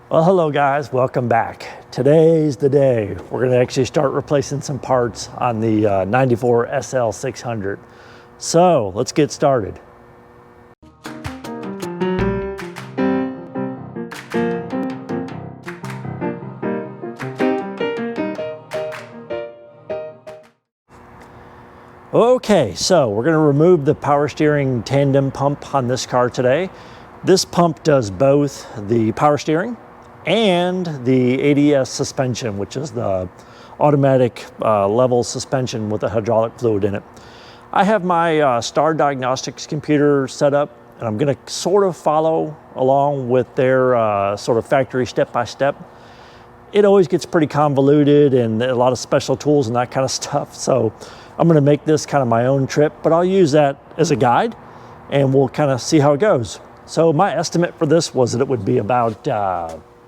Well, hello guys, welcome back. Today's the day. We're gonna actually start replacing some parts on the 94 SL600. So let's get started. Okay, so we're gonna remove the power steering tandem pump on this car today. This pump does both the power steering and the ADS suspension, which is the automatic level suspension with the hydraulic fluid in it. I have my Star Diagnostics computer set up, and I'm gonna sort of follow along with their sort of factory step-by-step. It always gets pretty convoluted and a lot of special tools and that kind of stuff. So I'm gonna make this kind of my own trip, but I'll use that as a guide and we'll kind of see how it goes. So my estimate for this was that it would be about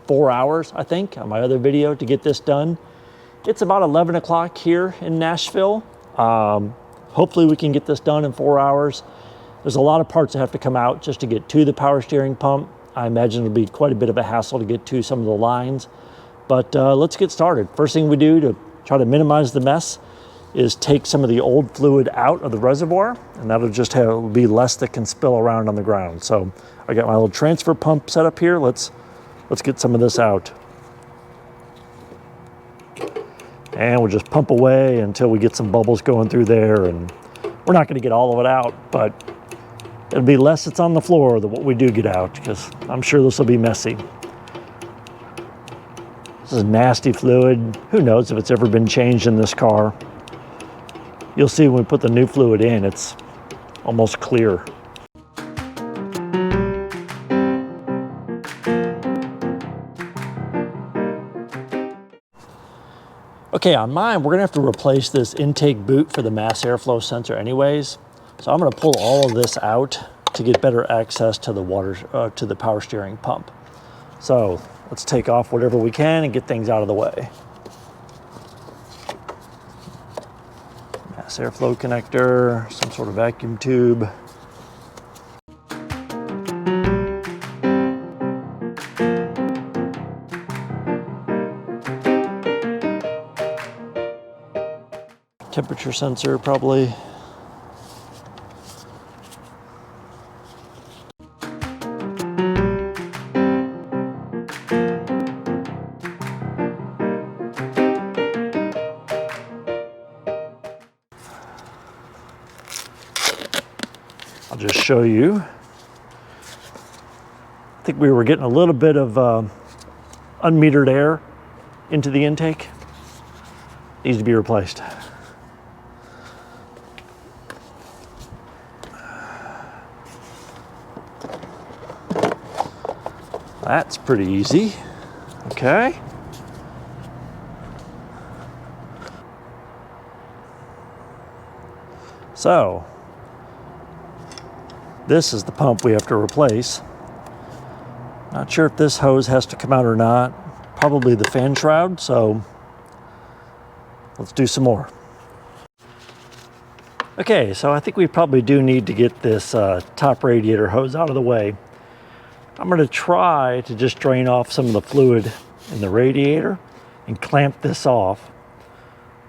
4 hours, I think, on my other video to get this done. It's about 11 o'clock here in Nashville. Hopefully we can get this done in 4 hours. There's a lot of parts that have to come out just to get to the power steering pump. I imagine it'll be quite a bit of a hassle to get to some of the lines, but let's get started. First thing we do to try to minimize the mess is take some of the old fluid out of the reservoir, and that'll just be less that can spill around on the ground. So I got my little transfer pump set up here. Let's get some of this out. And we'll just pump away until we get some bubbles going through there, and we're not gonna get all of it out, but it'll be less that's on the floor than what we do get out, because I'm sure this will be messy. This is nasty fluid. Who knows if it's ever been changed in this car. You'll see when we put the new fluid in, it's almost clear. Okay, on mine, we're gonna have to replace this intake boot for the mass airflow sensor anyways. So I'm gonna pull all of this out to get better access to the to the power steering pump. So let's take off whatever we can and get things out of the way. Mass airflow connector, some sort of vacuum tube. Temperature sensor, probably. I'll just show you. I think we were getting a little bit of unmetered air into the intake. Needs to be replaced. That's pretty easy. Okay. So, this is the pump we have to replace. Not sure if this hose has to come out or not. Probably the fan shroud, so let's do some more. Okay, so I think we probably do need to get this top radiator hose out of the way. I'm gonna try to just drain off some of the fluid in the radiator and clamp this off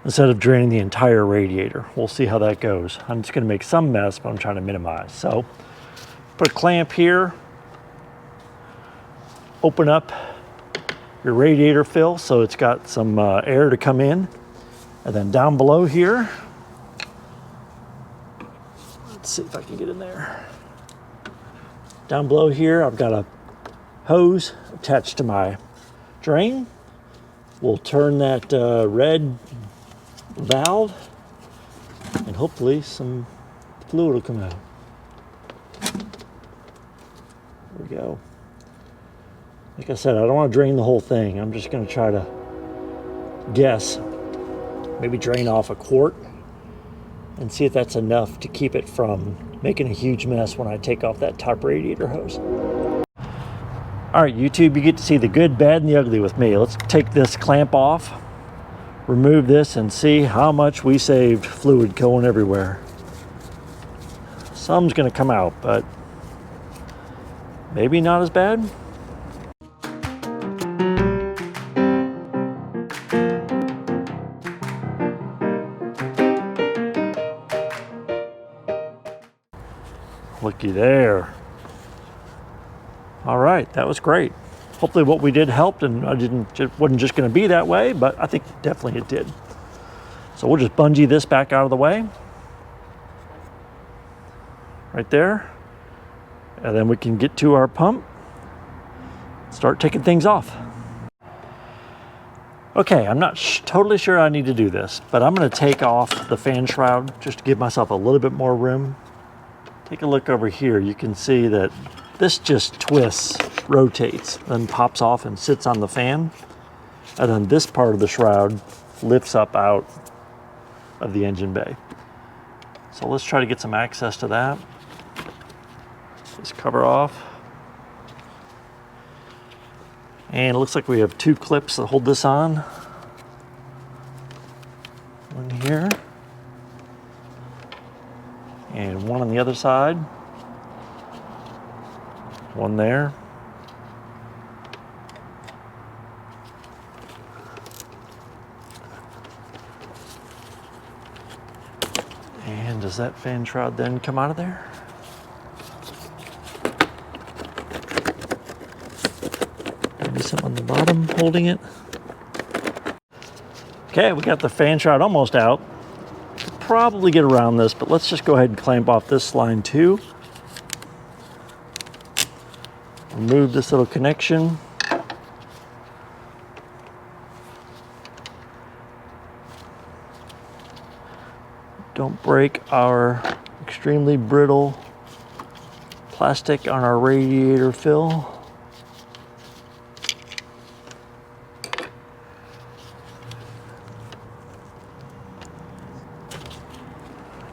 instead of draining the entire radiator. We'll see how that goes. I'm just gonna make some mess, but I'm trying to minimize. So put a clamp here, open up your radiator fill so it's got some air to come in, and then down below here, let's see if I can get in there. Down below here, I've got a hose attached to my drain. We'll turn that red valve and hopefully some fluid will come out. There we go. Like I said, I don't want to drain the whole thing. I'm just going to try to guess, maybe drain off a quart and see if that's enough to keep it from making a huge mess when I take off that top radiator hose. All right, YouTube, you get to see the good, bad, and the ugly with me. Let's take this clamp off, remove this, and see how much we saved fluid going everywhere. Some's gonna come out, but maybe not as bad. looky there. All right, that was great. Hopefully what we did helped, and it wasn't just going to be that way, but I think definitely it did. So we'll just bungee this back out of the way. Right there. And then we can get to our pump, start taking things off. Okay, I'm not totally sure I need to do this, but I'm going to take off the fan shroud just to give myself a little bit more room. Take a look over here. You can see that this just twists, rotates, then pops off and sits on the fan. And then this part of the shroud lifts up out of the engine bay. So let's try to get some access to that. This cover off. And it looks like we have two clips that hold this on. One here. And one on the other side. One there. And does that fan shroud then come out of there? Maybe something on the bottom holding it. Okay, we got the fan shroud almost out. Probably get around this, but let's just go ahead and clamp off this line too. Remove this little connection. Don't break our extremely brittle plastic on our radiator fill.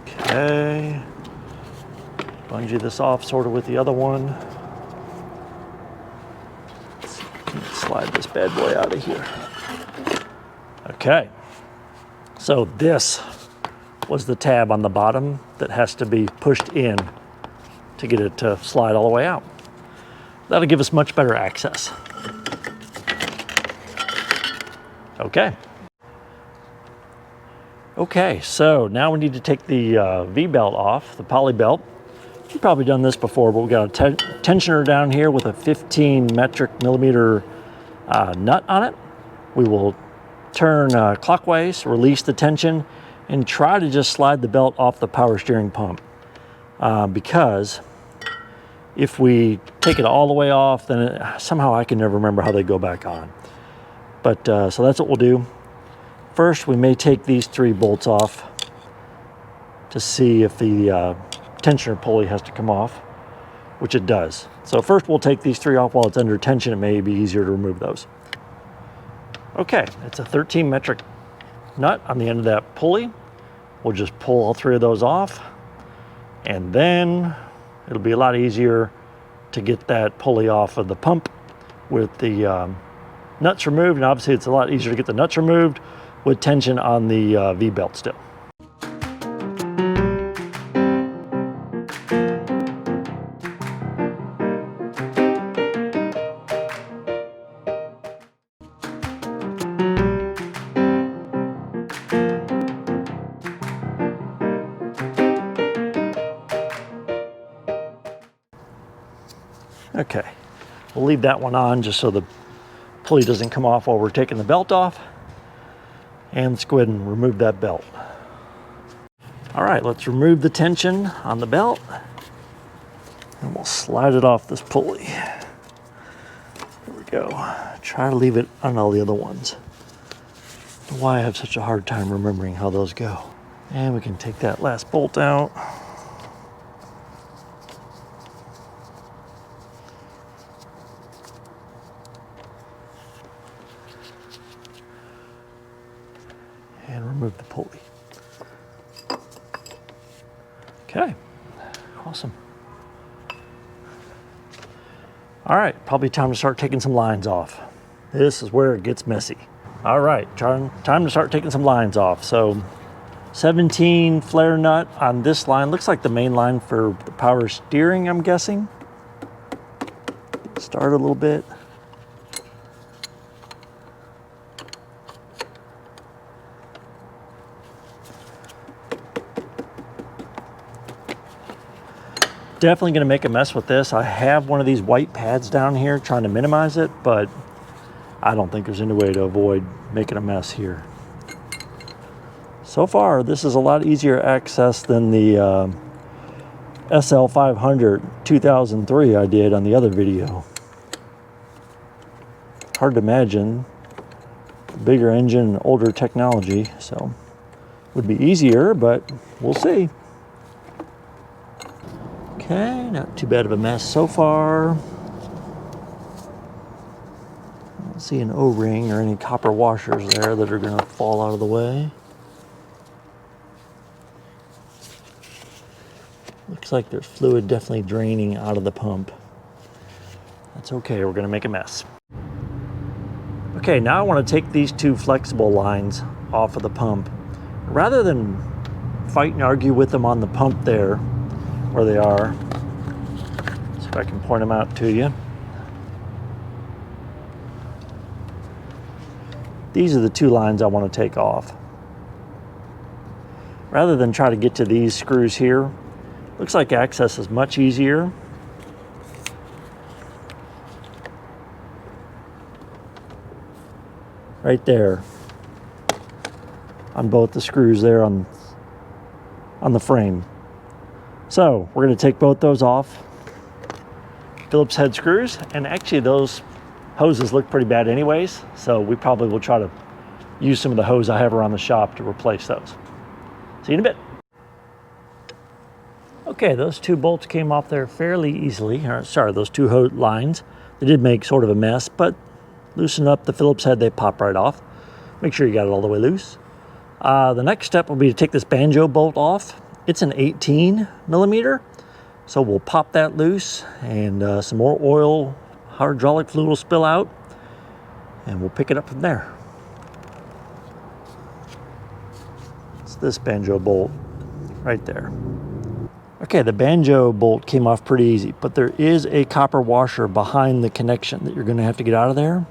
Okay, bungee this off sort of with the other one. Let's slide this bad boy out of here. Okay, so this was the tab on the bottom that has to be pushed in to get it to slide all the way out. That'll give us much better access. Okay. Okay, so now we need to take the V-belt off, the poly belt. You've probably done this before, but we got a tensioner down here with a 15 metric millimeter nut on it. We will turn clockwise, release the tension, and try to just slide the belt off the power steering pump. Because if we take it all the way off, then somehow I can never remember how they go back on. But so that's what we'll do. First, we may take these 3 bolts off to see if the tensioner pulley has to come off, which it does. So first we'll take these 3 off while it's under tension. It may be easier to remove those. Okay, it's a 13 metric nut on the end of that pulley. We'll just pull all 3 of those off, and then it'll be a lot easier to get that pulley off of the pump with the nuts removed. And obviously it's a lot easier to get the nuts removed with tension on the V-belt still. Okay, we'll leave that one on just so the pulley doesn't come off while we're taking the belt off. And let's go ahead and remove that belt. All right, let's remove the tension on the belt, and we'll slide it off this pulley. There we go. Try to leave it on all the other ones. I don't know why I have such a hard time remembering how those go. And we can take that last bolt out. And remove the pulley. Okay, awesome. All right, probably time to start taking some lines off. This is where it gets messy. All right, time to start taking some lines off. So 17 flare nut on this line. Looks like the main line for the power steering, I'm guessing. Start a little bit. definitely going to make a mess with this. I have one of these white pads down here trying to minimize it, but I don't think there's any way to avoid making a mess here. So far, this is a lot easier access than the SL500 2003 I did on the other video. Hard to imagine. Bigger engine, older technology, so would be easier, but we'll see. Okay, not too bad of a mess so far. I don't see an O-ring or any copper washers there that are going to fall out of the way. Looks like there's fluid definitely draining out of the pump. That's okay, we're going to make a mess. Okay, now I want to take these two flexible lines off of the pump. Rather than fight and argue with them on the pump there, where they are, see if I can point them out to you. These are the two lines I want to take off. Rather than try to get to these screws here, looks like access is much easier. Right there on both the screws there on the frame. So we're going to take both those off. Phillips head screws, and actually those hoses look pretty bad anyways, so we probably will try to use some of the hose I have around the shop to replace those. See you in a bit. Okay, those two bolts came off there fairly easily. Sorry, those two hose lines. They did make sort of a mess, but loosen up the Phillips head, they pop right off. Make sure you got it all the way loose. The next step will be to take this banjo bolt off. It's an 18 millimeter, so we'll pop that loose, and some more oil, hydraulic fluid will spill out, and we'll pick it up from there. It's this banjo bolt right there. Okay, the banjo bolt came off pretty easy, but there is a copper washer behind the connection that you're going to have to get out of there.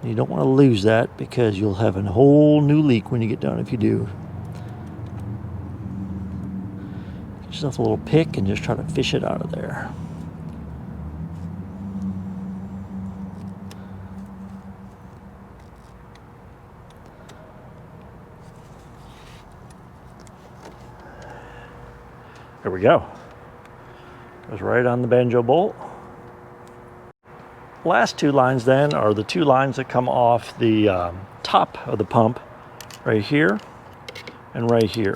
You don't want to lose that because you'll have a whole new leak when you get done if you do. Get yourself a little pick and just try to fish it out of there. There we go. Goes right on the banjo bolt. Last two lines then are the two lines that come off the top of the pump, right here and right here.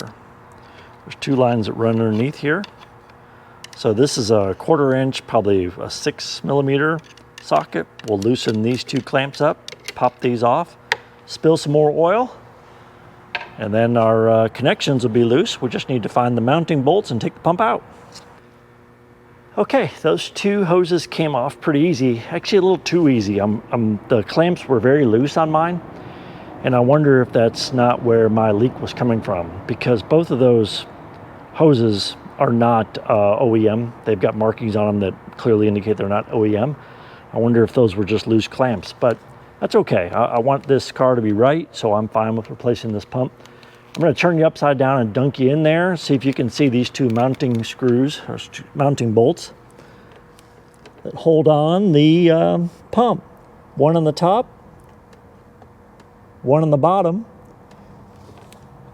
There's two lines that run underneath here. So this is a 1/4 inch, probably a 6 millimeter socket. We'll loosen these two clamps up, pop these off, spill some more oil, and then our connections will be loose. We just need to find the mounting bolts and take the pump out. Okay, those two hoses came off pretty easy. Actually, a little too easy. The clamps were very loose on mine, and I wonder if that's not where my leak was coming from, because both of those hoses are not OEM. They've got markings on them that clearly indicate they're not OEM. I wonder if those were just loose clamps, but that's okay. I want this car to be right, so I'm fine with replacing this pump. I'm going to turn you upside down and dunk you in there. See if you can see these two mounting screws, or mounting bolts that hold on the pump. One on the top, one on the bottom.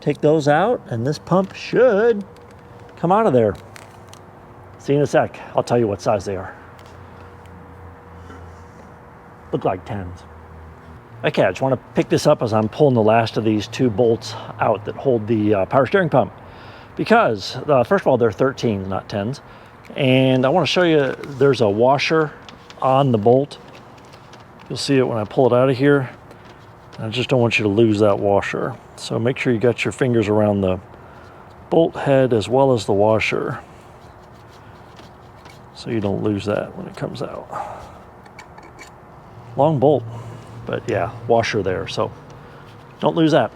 Take those out, and this pump should come out of there. See you in a sec. I'll tell you what size they are. Look like 10s. Okay, I just want to pick this up as I'm pulling the last of these two bolts out that hold the power steering pump. Because, first of all, they're 13s, not 10s. And I want to show you, there's a washer on the bolt. You'll see it when I pull it out of here. I just don't want you to lose that washer. So make sure you got your fingers around the bolt head as well as the washer, so you don't lose that when it comes out. Long bolt, but yeah, washer there, so don't lose that.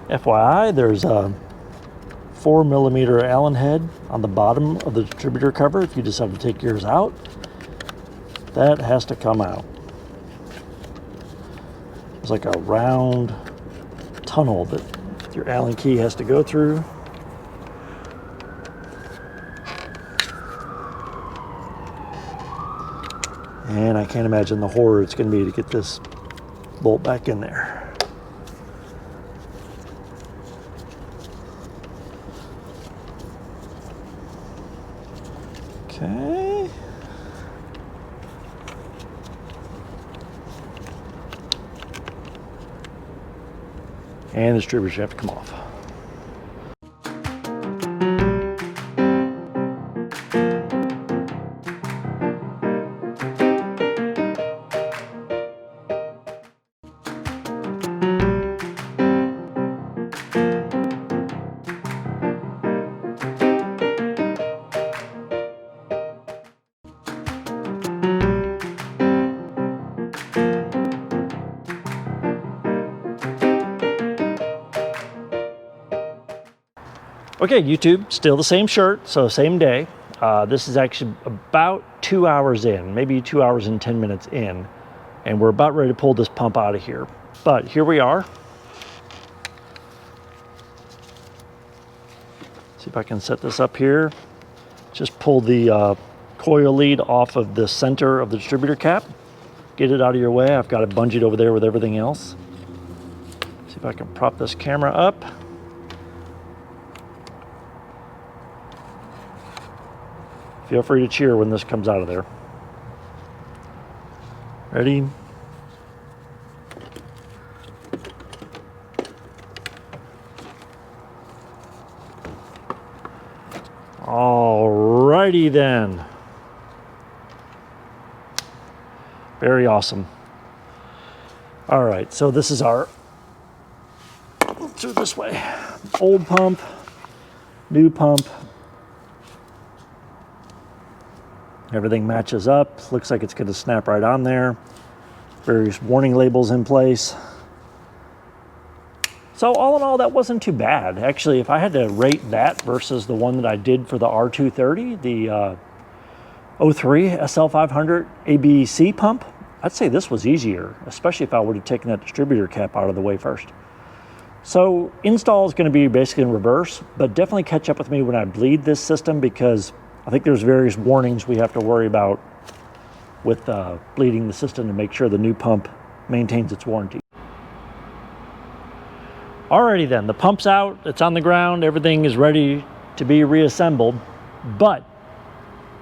FYI, there's a 4 millimeter Allen head on the bottom of the distributor cover. If you decide to take yours out, that has to come out. It's like a round tunnel that your Allen key has to go through. And I can't imagine the horror it's going to be to get this bolt back in there. Okay. And the distributor should have to come off. Okay, YouTube, still the same shirt, so same day. This is actually about 2 hours in, maybe 2 hours and 10 minutes in, and we're about ready to pull this pump out of here. But here we are. See if I can set this up here. Just pull the coil lead off of the center of the distributor cap. Get it out of your way. I've got it bungeed over there with everything else. See if I can prop this camera up. Feel free to cheer when this comes out of there. Ready? Alrighty then. Very awesome. All right, so this is our, let's do it this way. Old pump, new pump. Everything matches up. Looks like it's going to snap right on there. Various warning labels in place. So all in all, that wasn't too bad. Actually, if I had to rate that versus the one that I did for the R230, the 03 SL500 ABC pump, I'd say this was easier, especially if I would have taken that distributor cap out of the way first. So install is going to be basically in reverse, but definitely catch up with me when I bleed this system, because I think there's various warnings we have to worry about with bleeding the system to make sure the new pump maintains its warranty. Alrighty then, the pump's out, it's on the ground, everything is ready to be reassembled, but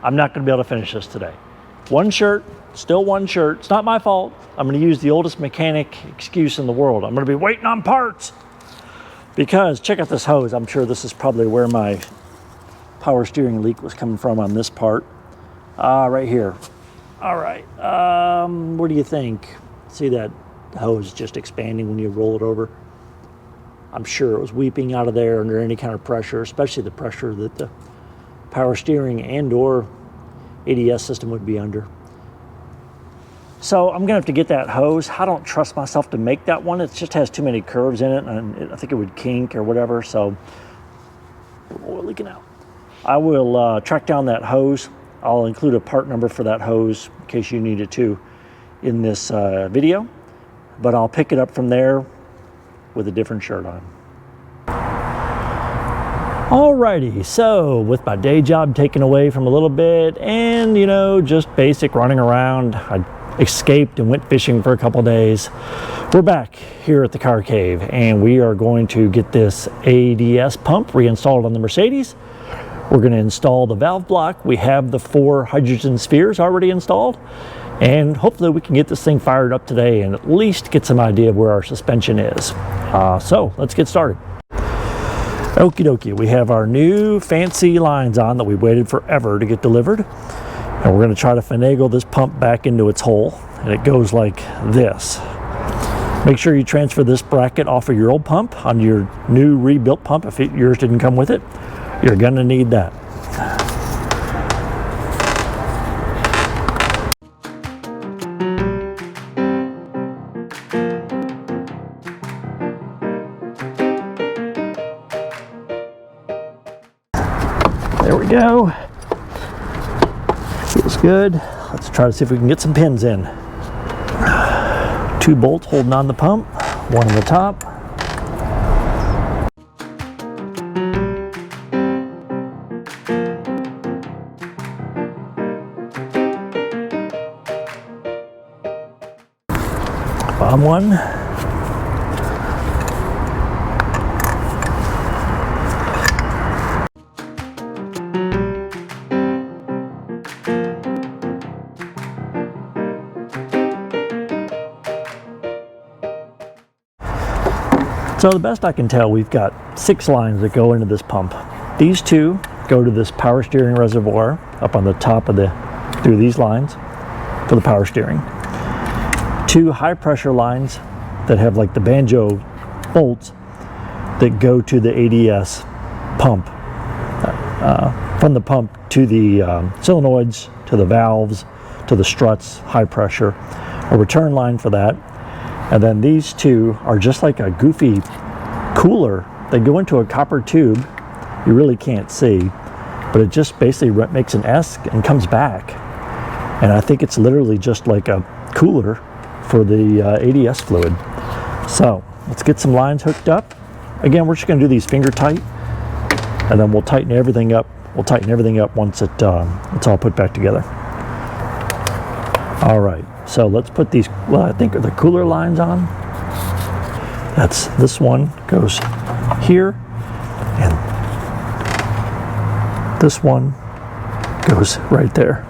I'm not going to be able to finish this today. One shirt, still one shirt. It's not my fault. I'm going to use the oldest mechanic excuse in the world. I'm going to be waiting on parts, because check out this hose. I'm sure this is probably where my power steering leak was coming from on this part. Right here. All right, what do you think? See that hose just expanding when you roll it over? I'm sure it was weeping out of there under any kind of pressure, especially the pressure that the power steering and or ADS system would be under. So I'm gonna have to get that hose. I don't trust myself to make that one. It just has too many curves in it, and I think it would kink or whatever, so oil leaking out. I will track down that hose. I'll include a part number for that hose in case you need it too in this video, but I'll pick it up from there with a different shirt on. Alrighty, so with my day job taken away from a little bit, and you know, just basic running around, I escaped and went fishing for a couple days. We're back here at the car cave, and we are going to get this ADS pump reinstalled on the Mercedes. We're going to install the valve block. We have the 4 hydrogen spheres already installed, and hopefully we can get this thing fired up today and at least get some idea of where our suspension is. So let's get started. Okie dokie, we have our new fancy lines on that we waited forever to get delivered, and we're going to try to finagle this pump back into its hole, and it goes like this. Make sure you transfer this bracket off of your old pump onto your new rebuilt pump if yours didn't come with it. You're going to need that. There we go. Feels good. Let's try to see if we can get some pins in. 2 bolts holding on the pump, one on the top. Bottom one. So the best I can tell, we've got 6 lines that go into this pump. These 2 go to this power steering reservoir up on the top of through these lines for the power steering. 2 high pressure lines that have like the banjo bolts that go to the ADS pump. From the pump to the solenoids, to the valves, to the struts, high pressure. A return line for that. And then these 2 are just like a goofy cooler. They go into a copper tube. You really can't see, but it just basically makes an S and comes back. And I think it's literally just like a cooler for the ADS fluid. So let's get some lines hooked up. Again, we're just going to do these finger tight, and then we'll tighten everything up. We'll tighten everything up once it's all put back together. All right. So let's put these, well, I think are the cooler lines on. This one goes here, and this one goes right there.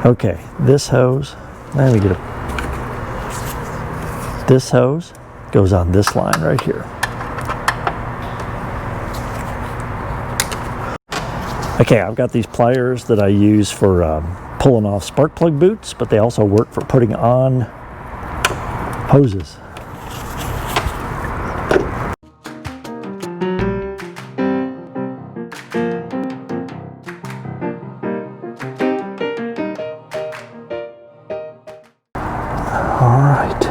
Okay, this hose, let me get this hose goes on this line right here. Okay, I've got these pliers that I use for pulling off spark plug boots, but they also work for putting on hoses. All right.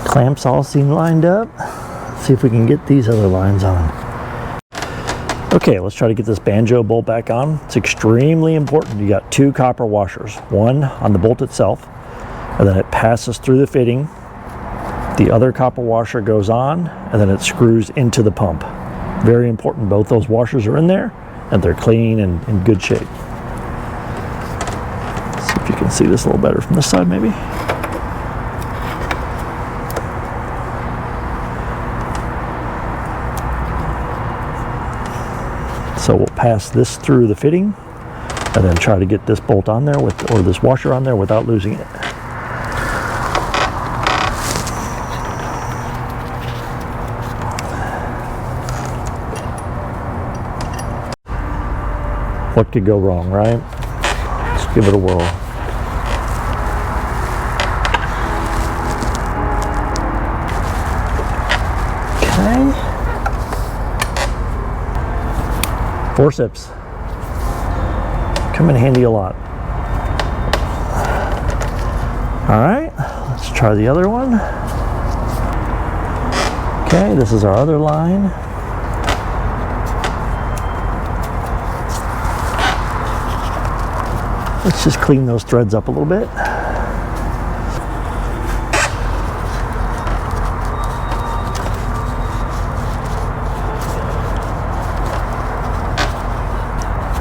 Clamps all seem lined up. Let's see if we can get these other lines on. Okay, let's try to get this banjo bolt back on. It's extremely important. You got 2 copper washers, one on the bolt itself, and then it passes through the fitting. The other copper washer goes on, and then it screws into the pump. Very important. Both those washers are in there, and they're clean and in good shape. Let's see if you can see this a little better from this side, maybe. So we'll pass this through the fitting and then try to get this bolt on there or this washer on there without losing it. What could go wrong, right? Let's give it a whirl. Okay. Forceps come in handy a lot. All right, let's try the other one. Okay, this is our other line. Let's just clean those threads up a little bit.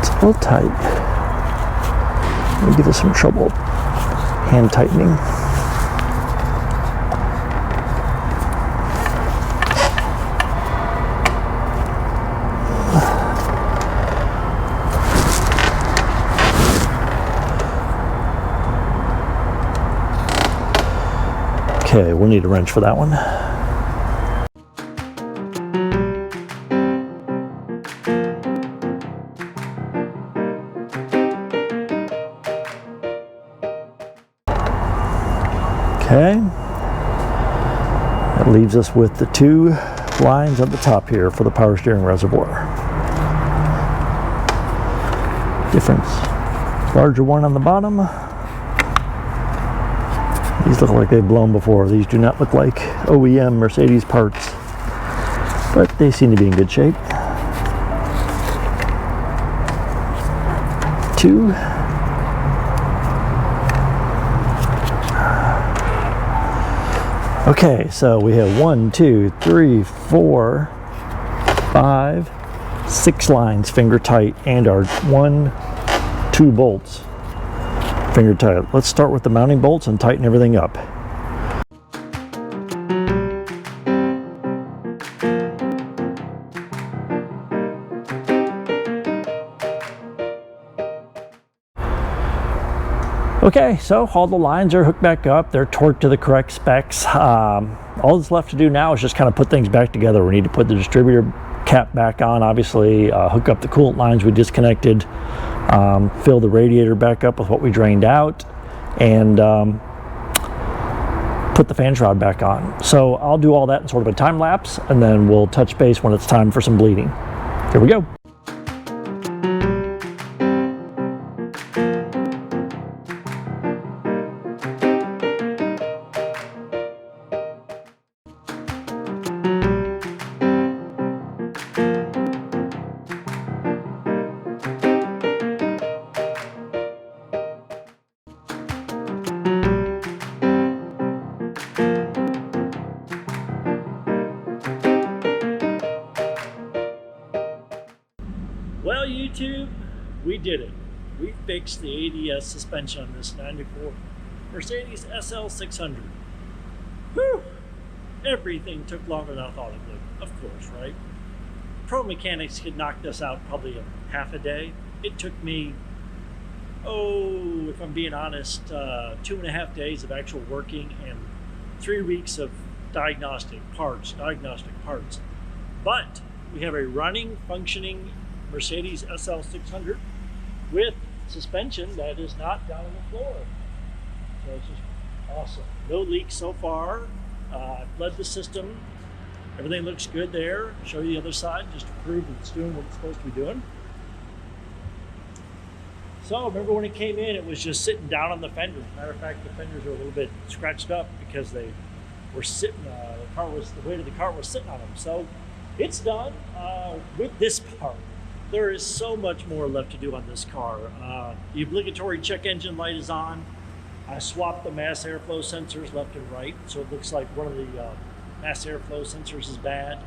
A little tight. Let me give us some trouble hand tightening. Okay, we'll need a wrench for that one. Okay, that leaves us with the 2 lines at the top here for the power steering reservoir. Difference, larger one on the bottom. These look like they've blown before. These do not look like OEM Mercedes parts, but they seem to be in good shape. 2. Okay, so we have 1, 2, 3, 4, 5, 6 lines finger tight, and our 1, 2 bolts finger tight. Let's start with the mounting bolts and tighten everything up. Okay, so all the lines are hooked back up. They're torqued to the correct specs. All that's left to do now is just kind of put things back together. We need to put the distributor cap back on, obviously, hook up the coolant lines we disconnected, fill the radiator back up with what we drained out, and put the fan shroud back on. So I'll do all that in sort of a time lapse, and then we'll touch base when it's time for some bleeding. Here we go. Well, YouTube, we did it. We fixed the ADS suspension on this 94 Mercedes SL600. Whew! Everything took longer than I thought it would, of course, right? Pro mechanics could knock this out probably in half a day. It took me, if I'm being honest, 2.5 days of actual working and 3 weeks of diagnostic parts. But we have a running, functioning Mercedes SL600 with suspension that is not down on the floor. So it's just awesome. No leaks so far. I've led the system. Everything looks good there. Show you the other side just to prove that it's doing what it's supposed to be doing. So remember when it came in, it was just sitting down on the fenders. Matter of fact, the fenders are a little bit scratched up because they were sitting, the weight of the car was sitting on them. So it's done with this part. There is so much more left to do on this car. The obligatory check engine light is on. I swapped the mass airflow sensors left and right, so it looks like one of the mass airflow sensors is bad.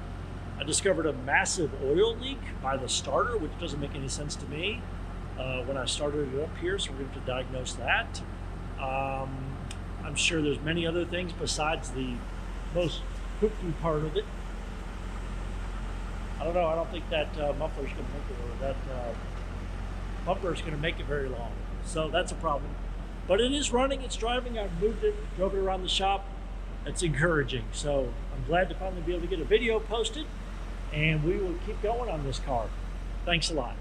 I discovered a massive oil leak by the starter, which doesn't make any sense to me when I started it up here, so we're going to have to diagnose that. I'm sure there's many other things besides the most kooky part of it. I don't know, I don't think that muffler's going to make it, or that bumper's going to make it very long. So that's a problem. But it is running, it's driving. I've moved it, drove it around the shop. It's encouraging. So I'm glad to finally be able to get a video posted, and we will keep going on this car. Thanks a lot.